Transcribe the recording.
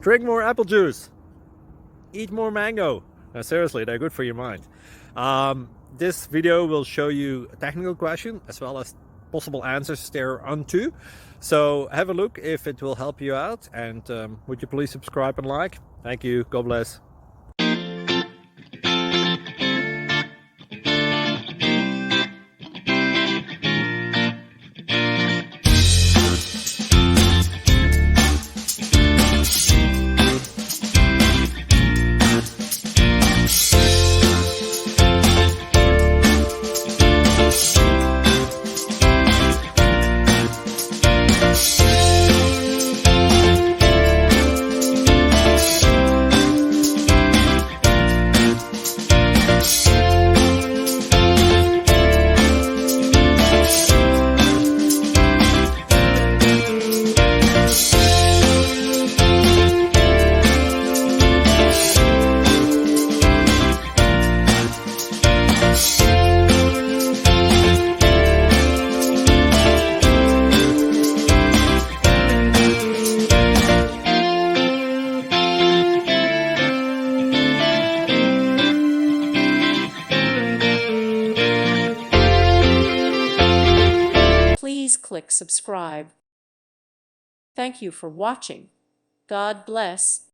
Drink more apple juice. Eat more mango. Seriously, they're good for your mind. This video will show you a technical question as well as possible answers thereunto. So have a look if it will help you out, and would you please subscribe and like? Thank you. God bless. Please click subscribe. Thank you for watching. God bless.